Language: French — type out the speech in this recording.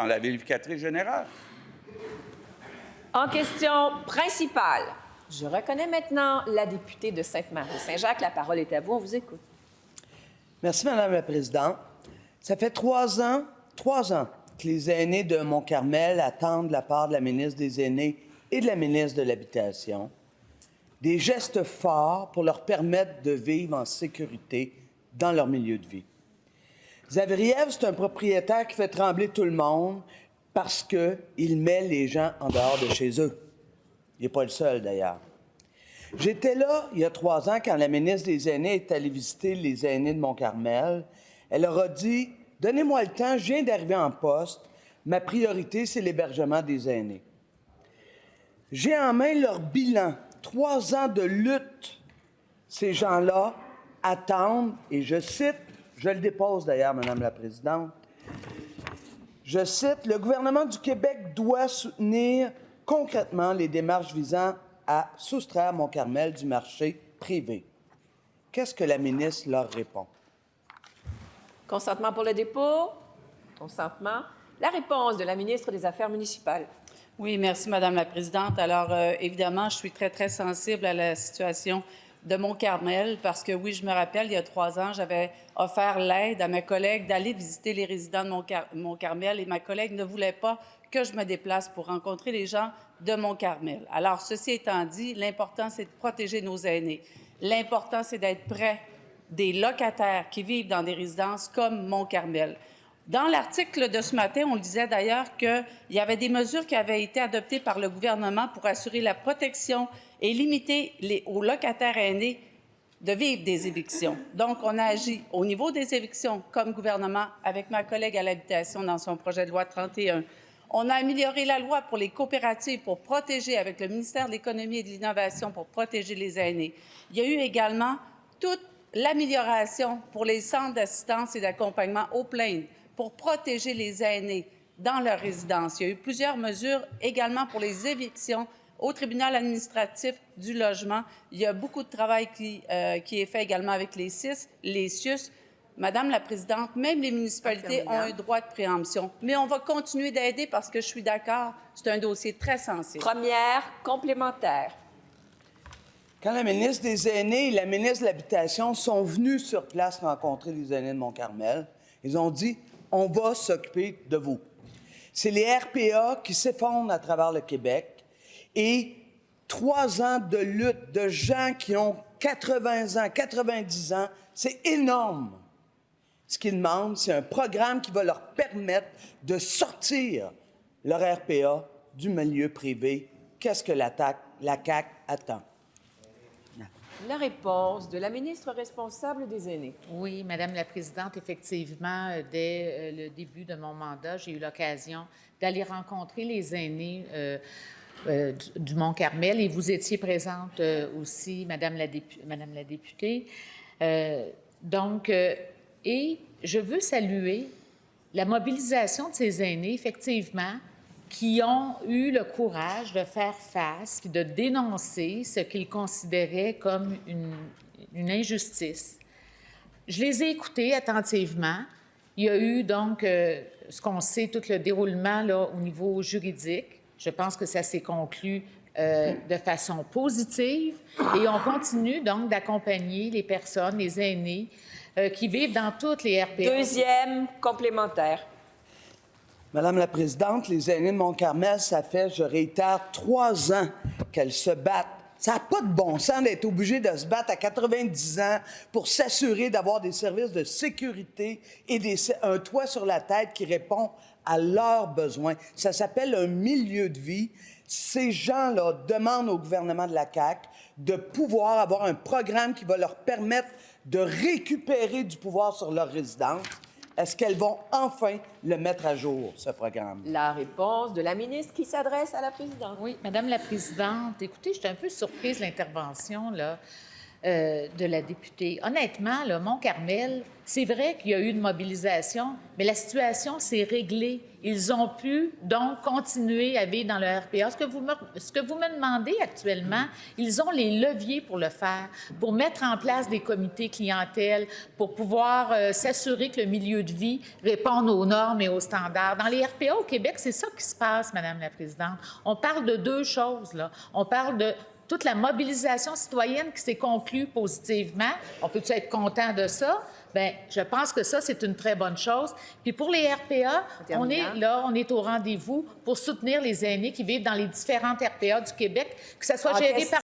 dans la vérificatrice générale. En question principale, je reconnais maintenant la députée de Sainte-Marie-Saint-Jacques. La parole est à vous, on vous écoute. Merci, Madame la Présidente. Ça fait 3 ans que les aînés de Mont-Carmel attendent de la part de la ministre des Aînés et de la ministre de l'Habitation des gestes forts pour leur permettre de vivre en sécurité dans leur milieu de vie. Zavriev, c'est un propriétaire qui fait trembler tout le monde parce qu'il met les gens en dehors de chez eux. Il n'est pas le seul, d'ailleurs. J'étais là, il y a 3 ans, quand la ministre des Aînés est allée visiter les aînés de Mont-Carmel. Elle leur a dit « Donnez-moi le temps, je viens d'arriver en poste. Ma priorité, c'est l'hébergement des aînés. » J'ai en main leur bilan. 3 ans de lutte. Ces gens-là attendent, et je cite, je le dépose d'ailleurs, Madame la Présidente, je cite, « Le gouvernement du Québec doit soutenir concrètement les démarches visant à soustraire Mont-Carmel du marché privé. » Qu'est-ce que la ministre leur répond? Consentement pour le dépôt? Consentement. La réponse de la ministre des Affaires municipales. Oui, merci, Madame la Présidente. Alors, évidemment, je suis très, très sensible à la situation de Mont-Carmel parce que, oui, je me rappelle, il y a 3 ans, j'avais offert l'aide à ma collègue d'aller visiter les résidents de Mont-Carmel et ma collègue ne voulait pas que je me déplace pour rencontrer les gens de Mont-Carmel. Alors, ceci étant dit, l'important, c'est de protéger nos aînés. L'important, c'est d'être près des locataires qui vivent dans des résidences comme Mont-Carmel. Dans l'article de ce matin, on disait d'ailleurs qu'il y avait des mesures qui avaient été adoptées par le gouvernement pour assurer la protection et limiter aux locataires aînés de vivre des évictions. Donc, on a agi au niveau des évictions comme gouvernement avec ma collègue à l'habitation dans son projet de loi 31. On a amélioré la loi pour les coopératives pour protéger, avec le ministère de l'Économie et de l'Innovation, pour protéger les aînés. Il y a eu également toute l'amélioration pour les centres d'assistance et d'accompagnement aux plaintes, pour protéger les aînés dans leur résidence. Il y a eu plusieurs mesures également pour les évictions au tribunal administratif du logement. Il y a beaucoup de travail qui est fait également avec les CIS, les CIUS. Madame la Présidente, même les municipalités ont un droit de préemption. Mais on va continuer d'aider parce que je suis d'accord, c'est un dossier très sensible. Première complémentaire. Quand la ministre des Aînés et la ministre de l'Habitation sont venus sur place rencontrer les aînés de Mont-Carmel, ils ont dit « On va s'occuper de vous ». C'est les RPA qui s'effondrent à travers le Québec et 3 ans de lutte de gens qui ont 80 ans, 90 ans, c'est énorme. Ce qu'ils demandent, c'est un programme qui va leur permettre de sortir leur RPA du milieu privé. Qu'est-ce que la CAQ attend? La réponse de la ministre responsable des Aînés. Oui, Madame la Présidente, effectivement, dès le début de mon mandat, j'ai eu l'occasion d'aller rencontrer les aînés du Mont-Carmel et vous étiez présente aussi, Madame la députée. Et je veux saluer la mobilisation de ces aînés, effectivement, qui ont eu le courage de faire face, de dénoncer ce qu'ils considéraient comme une injustice. Je les ai écoutés attentivement. Il y a eu donc, ce qu'on sait, tout le déroulement là, au niveau juridique. Je pense que ça s'est conclu de façon positive et on continue donc d'accompagner les personnes, les aînés, qui vivent dans toutes les RPA. Deuxième complémentaire. Madame la Présidente, les aînés de Mont-Carmel, ça fait, je réitère, 3 ans qu'elles se battent. Ça n'a pas de bon sens d'être obligé de se battre à 90 ans pour s'assurer d'avoir des services de sécurité et un toit sur la tête qui répond à leurs besoins. Ça s'appelle un milieu de vie. Ces gens-là demandent au gouvernement de la CAQ de pouvoir avoir un programme qui va leur permettre de récupérer du pouvoir sur leur résidence. Est-ce qu'elles vont enfin le mettre à jour, ce programme? La réponse de la ministre qui s'adresse à la présidente. Oui, Madame la Présidente, écoutez, j'étais un peu surprise de l'intervention, là. de la députée. Honnêtement, le Mont-Carmel, c'est vrai qu'il y a eu une mobilisation, mais la situation s'est réglée. Ils ont pu donc continuer à vivre dans le RPA. Ce que vous me demandez actuellement, ils ont les leviers pour le faire, pour mettre en place des comités clientèle, pour pouvoir s'assurer que le milieu de vie réponde aux normes et aux standards. Dans les RPA au Québec, c'est ça qui se passe, Madame la Présidente. On parle de deux choses, là. On parle de toute la mobilisation citoyenne qui s'est conclue positivement. On peut-tu être content de ça? Bien, je pense que ça, c'est une très bonne chose. Puis pour les RPA, on est là, on est au rendez-vous pour soutenir les aînés qui vivent dans les différentes RPA du Québec, que ça soit géré par